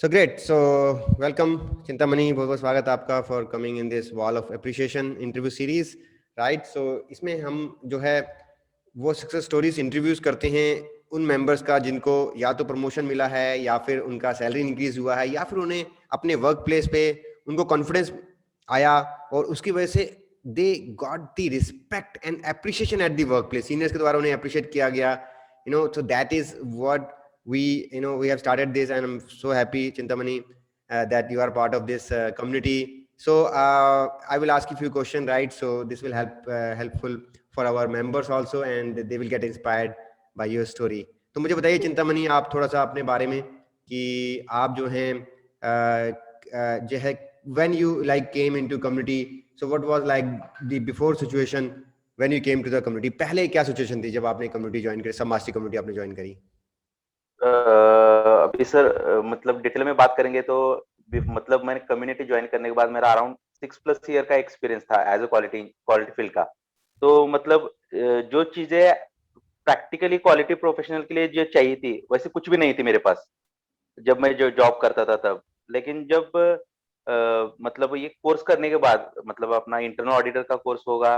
So great. So welcome, Chintamani. बहुत बहुत स्वागत आपका for coming in this wall of appreciation interview series, right? So इसमें हम जो है वो सक्सेस स्टोरीज इंटरव्यूज करते हैं उन मेंबर्स का जिनको या तो प्रमोशन मिला है या फिर उनका सैलरी इंक्रीज हुआ है या फिर उन्हें अपने वर्क प्लेस पे उनको कॉन्फिडेंस आया और उसकी वजह से they got the respect and appreciation at the work place, seniors के द्वारा उन्हें अप्रिशिएट किया गया. So that is what we have started this, and I'm so happy, Chintamani, that you are part of this community. So I will ask you a few questions, right? So this will helpful for our members also, and they will get inspired by your story. तो मुझे बताइए चिंतामणि, आप थोड़ा सा अपने बारे में कि आप जो हैं जो है when you like came into community, so what was like the before situation when you came to the community? पहले क्या सिचुएशन थी जब आपने कम्युनिटी ज्वाइन करी, सब मास्टरी कम्युनिटी आपने ज्वाइन करी? अभी सर मतलब डिटेल में बात करेंगे तो मतलब मैंने कम्युनिटी ज्वाइन करने के बाद मेरा अराउंड 6+ ईयर का एक्सपीरियंस था एज अ क्वालिटी फील्ड का. तो मतलब जो चीजें प्रैक्टिकली क्वालिटी प्रोफेशनल के लिए जो चाहिए थी वैसे कुछ भी नहीं थी मेरे पास जब मैं जो जॉब करता था तब. लेकिन जब मतलब ये कोर्स करने के बाद मतलब अपना इंटरनल ऑडिटर का कोर्स होगा,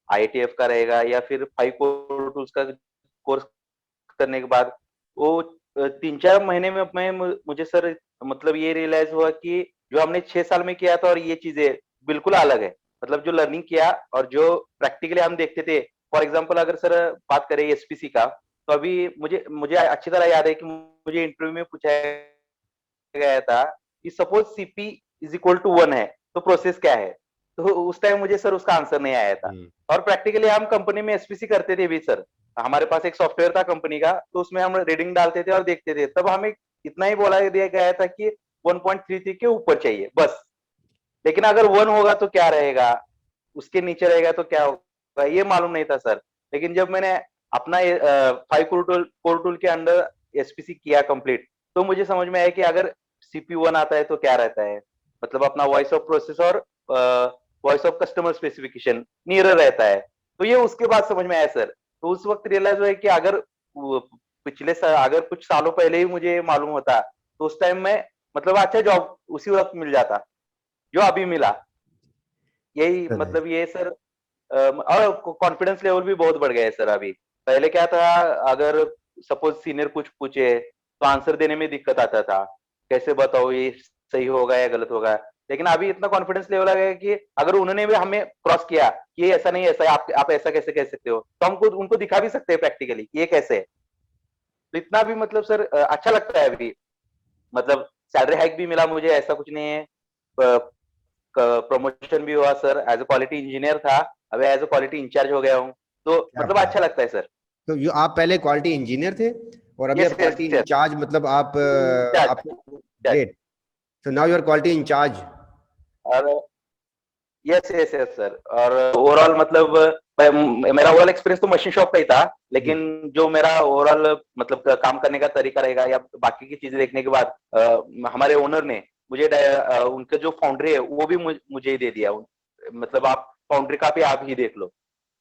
आईटीएफ का रहेगा या फिर 5 कोर टूल्स का कोर्स करने के बाद वो 3-4 महीने में मैं मुझे सर मतलब ये रियलाइज हुआ कि जो हमने 6 साल में किया था और ये चीजें बिल्कुल अलग है. मतलब जो लर्निंग किया और जो प्रैक्टिकली हम देखते थे, फॉर एग्जांपल अगर सर बात करें एसपीसी का, तो अभी मुझे मुझे अच्छी तरह याद है कि मुझे इंटरव्यू में पूछा गया था कि suppose CP is equal to 1 है तो प्रोसेस क्या है. तो उस टाइम मुझे सर उसका आंसर नहीं आया था. और प्रैक्टिकली हम कंपनी में एसपीसी करते थे भी सर. हमारे पास एक सॉफ्टवेयर था कंपनी का, तो उसमें हम रीडिंग डालते थे और देखते थे. तब हमें इतना ही बोला दिया गया था कि 1.33 के ऊपर चाहिए बस. लेकिन अगर 1 होगा तो क्या रहेगा, उसके नीचे रहेगा तो क्या होगा, ये मालूम नहीं था सर. लेकिन जब मैंने अपना 5 कोर टूल के अंडर एसपीसी किया कंप्लीट, तो मुझे समझ में आया कि अगर सीपी1 आता है तो क्या रहता है. मतलब अपना वॉइस ऑफ प्रोसेस और voice of customer specification nearer रहता है. तो ये उसके बाद समझ में आया सर. तो उस वक्त रियलाइज हुआ कि अगर अगर कुछ सालों पहले ही मुझे मालूम होता तो उस टाइम में मतलब अच्छा जॉब उसी वक्त मिल जाता जो अभी मिला. यही मतलब ये सर. और कॉन्फिडेंस लेवल भी बहुत बढ़ गया है सर अभी. पहले क्या था, अगर सपोज सीनियर कुछ पूछे तो आंसर देने में दिक्कत आता था, कैसे बताओ ये सही होगा या गलत होगा. लेकिन अभी इतना कॉन्फिडेंस लेवल आ गया कि अगर उन्होंने भी हमें क्रॉस किया कि ये ऐसा नहीं ऐसा है, आप ऐसा कैसे कह सकते हो, तो हमको उनको दिखा भी सकते हैं प्रैक्टिकली ये कैसे है. तो इतना भी मतलब सर अच्छा लगता है अभी. मतलब सैलरी हाइक भी मिला मुझे, ऐसा कुछ नहीं है. प्रमोशन भी हुआ sir. As a quality engineer था, अभी एज अ क्वालिटी इंचार्ज हो गया हूँ. तो क्या मतलब बात. अच्छा लगता है सर. तो आप पहले क्वालिटी इंजीनियर थे और अभी यस आप यस क्वालिटी यस. इंचार्ज, मतलब आप incharge. Great. So now you are quality incharge. और यस यस यस सर. और ओवरऑल मतलब मेरा ओवरऑल एक्सपीरियंस तो मशीन शॉप का ही था. जी. लेकिन जो मेरा ओवरऑल मतलब काम करने का तरीका रहेगा या बाकी की चीजें देखने के बाद हमारे ओनर ने मुझे उनका जो फाउंड्री है वो भी मुझे ही दे दिया. मतलब आप फाउंड्री का भी आप ही देख लो.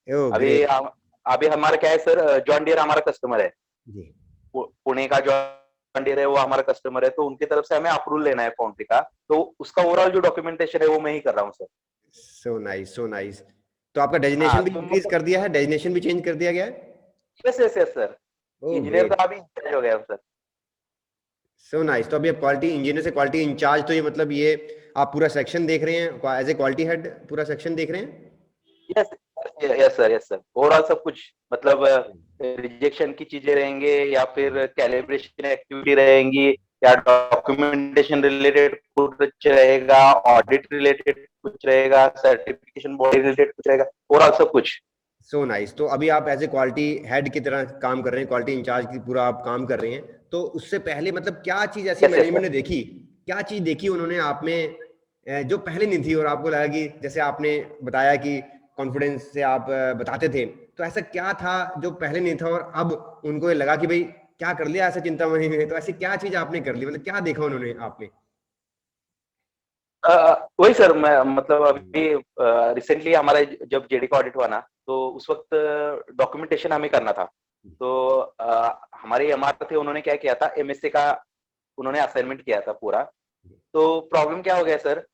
ओह अभी ग्रेट. अभी हमारा क्या है सर, जॉन डियर हमारा कस्टमर है. जी. पुणे का जॉन डियर है वो हमारा कस्टमर है. तो उनकी तरफ से हमें अप्रूवल लेना है फाउंड्री का. तो उसका ओवरऑल जो डॉक्यूमेंटेशन है वो मैं ही कर रहा हूँ sir. So nice, so nice. तो आपका हाँ डेजिग्नेशन भी तो इंक्रीज मतलब कर दिया है, डेजिग्नेशन भी चेंज कर दिया गया है? Yes yes yes sir. Oh engineer great. का अभी इंचार्ज हो गया हूँ सर. So nice. तो अभी आप क्वालिटी इंजीनियर से क्वालिटी इंचार्ज, तो ये मतलब ये आप पूरा सेक्शन देख रहे हैं एज ए क्वालिटी हेड, पूरा सेक्शन देख रहे हैं? Yes yes sir. Yes sir. Overall सब कुछ मतलब रिजेक्शन की चीजें रहेंगे या फिर कैलिब्रेशन एक्टिविटी रहेंगी या डॉक्यूमेंटेशन रिलेटेड कुछ रहेगा, ऑडिट रिलेटेड कुछ रहेगा, सर्टिफिकेशन बॉडी रिलेटेड कुछ रहेगा, ओवरऑल सब कुछ. So nice. तो अभी आप एज ए क्वालिटी हेड की तरह काम कर रहे हैं, क्वालिटी इंचार्ज की पूरा आप काम कर रहे हैं. तो उससे पहले मतलब क्या चीज ऐसी यस यस मैनेजमेंट सर. ने देखी, क्या चीज देखी उन्होंने आप में जो पहले नहीं थी और आपको लगा कि जैसे आपने बताया कि कॉन्फिडेंस से आप बताते थे, तो ऐसा क्या था जो पहले नहीं था और अब उनको ये लगा कि भाई क्या कर लिया ऐसा चिंतामणि में, तो ऐसी क्या चीज आपने कर ली, मतलब क्या देखा उन्होंने आप में? वही सर. मैं मतलब अभी रिसेंटली हमारा जब जेडी का ऑडिट हुआ ना, तो उस वक्त डॉक्यूमेंटेशन हमें करना था. तो हमारे एमआर थे, उन्होंने क्या किया था, एमएसए का उन्होंने असाइनमेंट किया था पूरा। तो प्रॉब्लम क्या हो गया सर,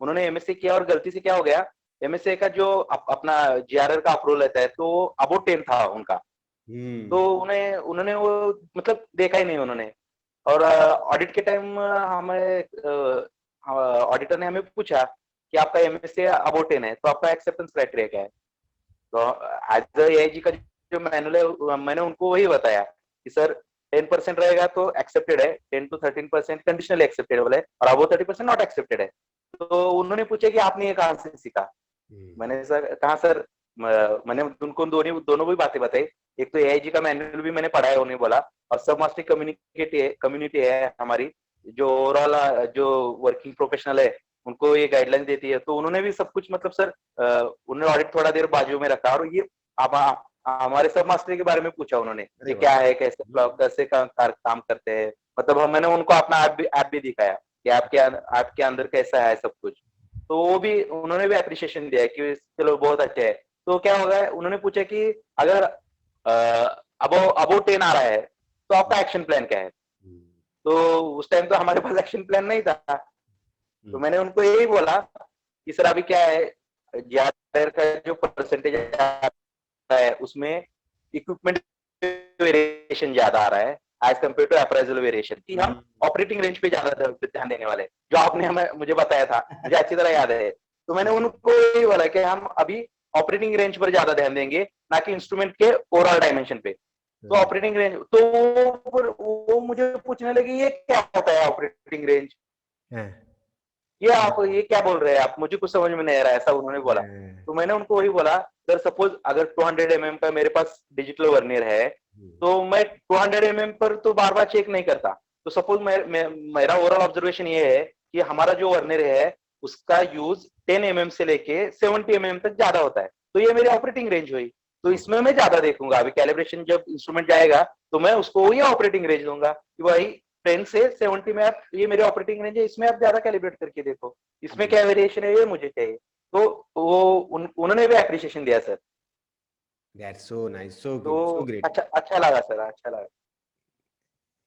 उन्होंने एमएससी किया और गलती से क्या हो गया, एमएससी का जो अपना जीआरआर का अप्रूवल लेता है तो अबाउट 10 था उनका। तो उन्हें उन्होंने वो मतलब देखा ही नहीं उन्होंने। और ऑडिट के टाइम हमें ऑडिटर ने हमें पूछा कि आपका एमएससी अबाउट 10 है, तो आपका एक्सेप्टेंस क्राइटेरिया क्या है? तो एज एआईजी का जो मैनुअल है मैंने उनको वही बताया कि सर 10% रहेगा तो एक्सेप्टेड है, 10 to 13% कंडीशनली एक्सेप्टेबल है और अबव 30% नॉट एक्सेप्टेड है। तो उन्होंने पूछा कि आपने ये कहाँ से सीखा? मैंने सर कहा सर मैंने उनको दोनों भी बातें बताई। एक तो एआईजी का मैनुअल भी मैंने पढ़ा है, उन्हें बोला, और सब मास्टरी कम्युनिटी है हमारी जो ओवरऑल जो वर्किंग प्रोफेशनल है उनको ये गाइडलाइन देती है। तो उन्होंने भी सब कुछ मतलब सर उन्होंने ऑडिट थोड़ा देर बाजू में रखा और ये आप हमारे सब मास्टरी के बारे में पूछा उन्होंने, ये क्या है, कैसे काम करते हैं। मतलब मैंने उनको अपना ऐप भी दिखाया कि आपके अंदर कैसा है सब कुछ। तो वो भी उन्होंने भी अप्रिशिएशन दिया कि चलो बहुत अच्छा है। तो क्या होगा, उन्होंने पूछा कि अगर अबो 10 आ रहा है तो आपका एक्शन प्लान क्या है? तो उस टाइम तो हमारे पास एक्शन प्लान नहीं था। तो मैंने उनको यही बोला कि सर अभी क्या है, जीआरआर का जो परसेंटेज है उसमें इक्विपमेंट वेरिएशन ज्यादा आ रहा है as compared to appraisal variation, कि हम ऑपरेटिंग रेंज पे ज्यादा ध्यान देने वाले, जो आपने हमें मुझे बताया था, मुझे अच्छी तरह याद है। तो मैंने उनको यही बोला कि हम अभी ऑपरेटिंग रेंज पर ज्यादा ध्यान देंगे, ना कि इंस्ट्रूमेंट के ओवरऑल डायमेंशन पे। तो ऑपरेटिंग रेंज, तो वो मुझे पूछने लगे ये क्या होता है ऑपरेटिंग रेंज, ये आप ये क्या बोल रहे हैं आप, मुझे कुछ समझ में नहीं आ रहा है, ऐसा उन्होंने बोला। तो मैंने उनको वही बोला, सर सपोज अगर 200 mm का मेरे पास डिजिटल वर्नियर है तो मैं 200 mm पर तो बार बार चेक नहीं करता। तो सपोज मेरा ओवरऑल ऑब्जर्वेशन ये है कि हमारा जो वर्नियर है उसका यूज 10 mm से लेके 70 mm तक ज्यादा होता है, तो ये मेरी ऑपरेटिंग रेंज हुई। तो इसमें मैं ज्यादा देखूंगा, अभी कैलिब्रेशन जब इंस्ट्रूमेंट जाएगा तो मैं उसको वही ऑपरेटिंग रेंज दूंगा कि भाई 10 से 70 में आप, ये मेरी ऑपरेटिंग रेंज है, इसमें आप ज्यादा कैलिब्रेट करके देखो, इसमें क्या वेरिएशन है ये मुझे चाहिए। तो वो उन्होंने भी अप्रिशिएशन दिया सर। दैट्स सो नाइस, सो तो गुड, सो ग्रेट। अच्छा लगा सर, अच्छा लगा।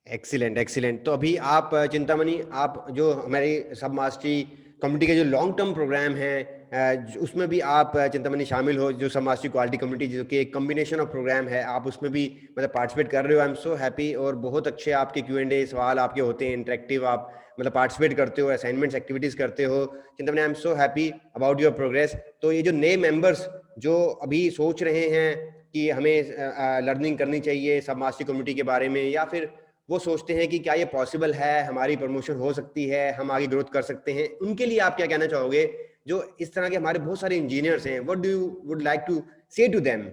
Excellent, excellent. तो अभी आप चिंतामणि, आप जो हमारी सब मास्टरी कम्युनिटी के जो लॉन्ग टर्म प्रोग्राम है उसमें भी आप चिंतामणि शामिल हो, जो सब मास्टरी क्वालिटी कम्युनिटी जो कि एक कम्बिनेशन ऑफ प्रोग्राम है, आप उसमें भी मतलब पार्टिसिपेट कर रहे हो। आई एम सो हैप्पी। और बहुत अच्छे आपके Q&A सवाल आपके होते हैं, इंटरेक्टिव, आप मतलब पार्टिसिपेट करते हो, असाइनमेंट्स एक्टिविटीज़ करते हो। चिंतामणि, आई am so happy about your progress. तो ये जो नए मेंबर्स जो अभी सोच रहे हैं कि हमें लर्निंग करनी चाहिए सब मास्टरी कम्युनिटी के बारे में, या फिर वो सोचते हैं कि क्या ये पॉसिबल है, हमारी प्रमोशन हो सकती है, हम आगे ग्रोथ कर सकते हैं, उनके लिए आप क्या कहना चाहोगे? जो इस तरह के हमारे बहुत सारे इंजीनियर्स हैं, what do you would like to say to them?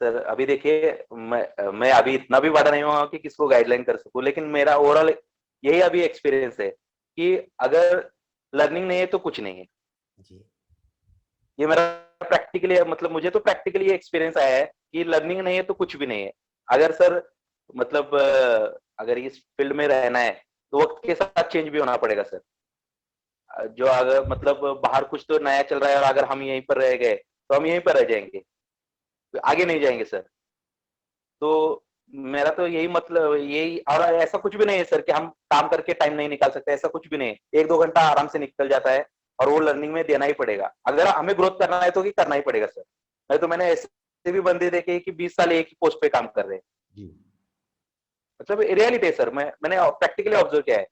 Sir अभी देखिए, मैं अभी इतना भी बड़ा नहीं हुआ कि किसको गाइडलाइन कर सकूं, लेकिन मेरा ओवरऑल यही अभी एक्सपीरियंस है कि अगर लर्निंग नहीं है तो कुछ नहीं है जी। ये मेरा प्रैक्टिकली, मतलब मुझे तो प्रैक्टिकली ये एक्सपीरियंस आया है कि लर्निंग नहीं है तो कुछ भी नहीं है। अगर सर मतलब अगर इस फील्ड में रहना है तो वक्त के साथ चेंज भी होना पड़ेगा सर। जो अगर मतलब बाहर कुछ तो नया चल रहा है और अगर हम यहीं पर रह गए तो हम यहीं पर रह जाएंगे, आगे नहीं जाएंगे सर। तो मेरा तो यही मतलब यही, और ऐसा कुछ भी नहीं है सर कि हम काम करके टाइम नहीं निकाल सकते, ऐसा कुछ भी नहीं है। 1-2 घंटा आराम से निकल जाता है और वो लर्निंग में देना ही पड़ेगा। अगर हमें ग्रोथ करना है तो कि करना ही पड़ेगा सर। नहीं तो मैंने ऐसे भी बंदे देखे कि 20 साल एक ही पोस्ट पे काम कर रहे हैं। जी। मतलब रियलिटी है सर, मैंने प्रैक्टिकली ऑब्जर्व किया है।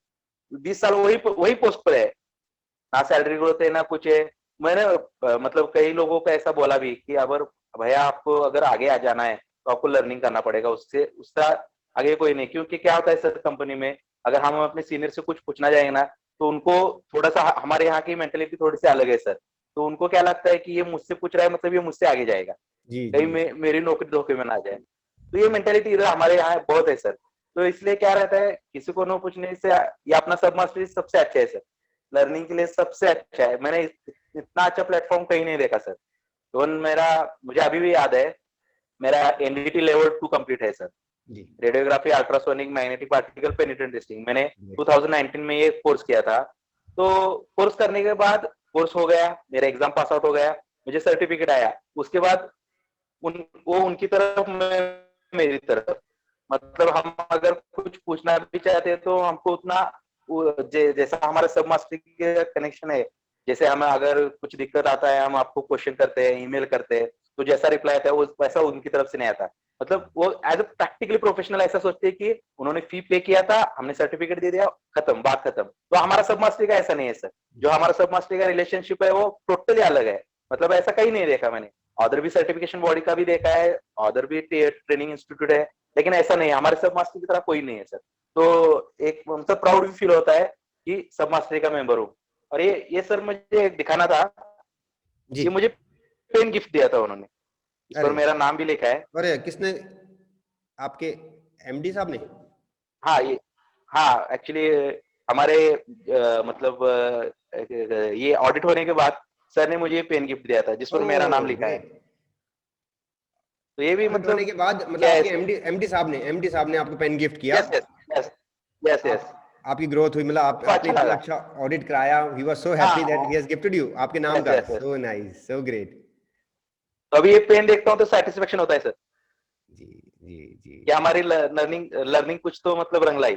20 साल वही पोस्ट पर है, ना सैलरी ग्रोथ है ना कुछ है। मैंने मतलब कई लोगों को ऐसा बोला भी कि अगर भैया आपको अगर आगे आ जाना है तो आपको लर्निंग करना पड़ेगा, उससे आगे कोई नहीं। क्योंकि क्या होता है सर कंपनी में, अगर हम अपने सीनियर से कुछ पूछना जाएंगे ना तो उनको थोड़ा सा, हमारे यहाँ की मेंटेलिटी थोड़ी सी अलग है सर। तो उनको क्या लगता है कि ये मुझसे पूछ रहा है मतलब ये मुझसे आगे जाएगा, जी। कहीं जी। मेरी नौकरी धोखे में ना आ जाए। तो ये मेंटेलिटी इधर हमारे यहाँ बहुत है सर। तो इसलिए क्या रहता है, किसी को न पूछने से ये अपना सब मास्टरी सबसे अच्छा है सर, लर्निंग के लिए सबसे अच्छा है। मैंने इतना अच्छा प्लेटफॉर्म कहीं नहीं देखा सर। तो मेरा, मुझे अभी भी याद है, मेरा एनडीटी लेवल 2 कंप्लीट है सर, जी। Radiography ultrasonic magnetic particle penetrant testing. मैंने जी। 2019 में ये कोर्स किया था। तो कोर्स करने के बाद कोर्स हो गया, मेरा एग्जाम पास आउट हो गया, मुझे सर्टिफिकेट आया। उसके बाद वो उनकी तरफ, मैं मेरी तरफ, मतलब हम अगर कुछ पूछना भी चाहते हैं तो हमको उतना जैसा हमारा सब मास्टर के कनेक्शन है, जैसे हमें अगर कुछ दिक्कत आता है हम आपको क्वेश्चन करते हैं, ईमेल करते हैं, तो जैसा रिप्लाई आता है वो वैसा उनकी तरफ से नहीं आता। मतलब वो एज अ प्रैक्टिकली प्रोफेशनल ऐसा सोचते हैं कि उन्होंने फी पे किया था, हमने सर्टिफिकेट दे दिया, खत्म, बात खत्म। तो हमारा सब मास्टरी का ऐसा नहीं है सर। जो हमारा सब मास्टरी का रिलेशनशिप है वो टोटली अलग है। मतलब ऐसा कहीं नहीं देखा मैंने। अदर भी सर्टिफिकेशन बॉडी का भी देखा है, अदर भी ट्रेनिंग इंस्टीट्यूट है, लेकिन ऐसा नहीं है, हमारे सब मास्टर की तरह कोई नहीं है सर। तो एक मतलब प्राउड भी फील होता है कि सब मास्टरी का मेंबर हूँ। और ये सर मुझे दिखाना था, जी। ये मुझे पेन गिफ्ट दिया था उन्होंने, इस पर अरे मेरा नाम भी लिखा है। अरे किसने, आपके एमडी साहब ने? हाँ ये, हाँ एक्चुअली हमारे मतलब ये ऑडिट होने के बाद सर ने मुझे ये पेन गिफ्ट दिया था जिस पर मेरा नाम ओह लिखा है। ग्रेट। तो ये भी ऑडिट होने मतलब के बाद मतलब क्या है। आपके एमडी साहब ने आपको पेन गिफ्ट किया? यस यस यस यस आप यस। आपकी ग्रोथ हुई, मतलब आप तो आपने अच्छा इतना लगा। अच्छा ऑडिट कराया, he was so happy that he हाँ हैज गिफ्टेड यू आपके नाम यस का। Yes yes. So nice, so great. तो अभी ये पेन देखता हूँ तो सेटिस्फेक्शन होता है सर जी जी जी। कि हमारी लर्निंग लर्निंग कुछ तो मतलब रंग लाई।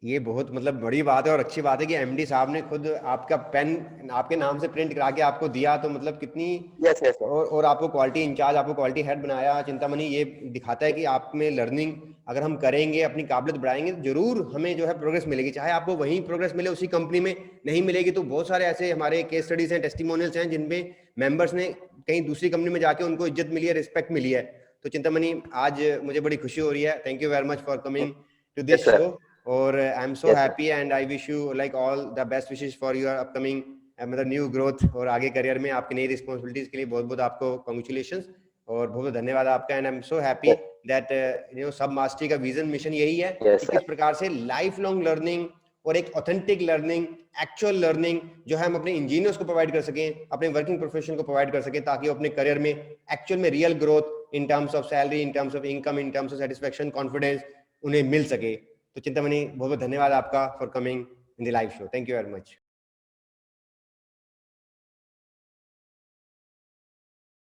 ये बहुत मतलब बड़ी बात है और अच्छी बात है कि एमडी साहब ने खुद आपका पेन आपके नाम से प्रिंट करा के आपको दिया, तो मतलब कितनी। Yes yes sir. और आपको क्वालिटी इंचार्ज, आपको क्वालिटी हेड बनाया चिंतामणि, ये दिखाता है कि आप में लर्निंग अगर हम करेंगे, अपनी काबिलियत बढ़ाएंगे, तो जरूर हमें जो है प्रोग्रेस मिलेगी। चाहे आपको वहीं प्रोग्रेस मिले उसी कंपनी में नहीं मिलेगी, तो बहुत सारे ऐसे हमारे केस स्टडीज हैं, टेस्टिमोनियल्स हैं, जिनमें मेंबर्स ने कहीं दूसरी कंपनी में जाके उनको इज्जत मिली है, रिस्पेक्ट मिली है। तो चिंतामणि आज मुझे बड़ी खुशी हो रही है। Thank you very much for coming to yes this sir. Show. और I am so yes sir. Happy and I wish you like all the best wishes for your upcoming मतलब न्यू ग्रोथ, और आगे career में आपकी नई responsibilities के लिए बहुत बहुत आपको कॉन्ग्रेचुलेशंस और बहुत बहुत धन्यवाद आपका। And I am so happy that सब मास्टरी का विजन मिशन यही है कि यस किस सर। प्रकार से लाइफ लॉन्ग लर्निंग और एक ऑथेंटिक लर्निंग, एक्चुअल लर्निंग जो है हम अपने इंजीनियर्स को प्रोवाइड कर सकें, अपने वर्किंग प्रोफेशन को प्रोवाइड कर सकें, ताकि वो अपने करियर में एक्चुअल में real growth in terms of salary, in terms of income, in terms of satisfaction, confidence उन्हें मिल सके। तो चिंतामणि बहुत बहुत धन्यवाद आपका for coming in the live show. Thank you very much.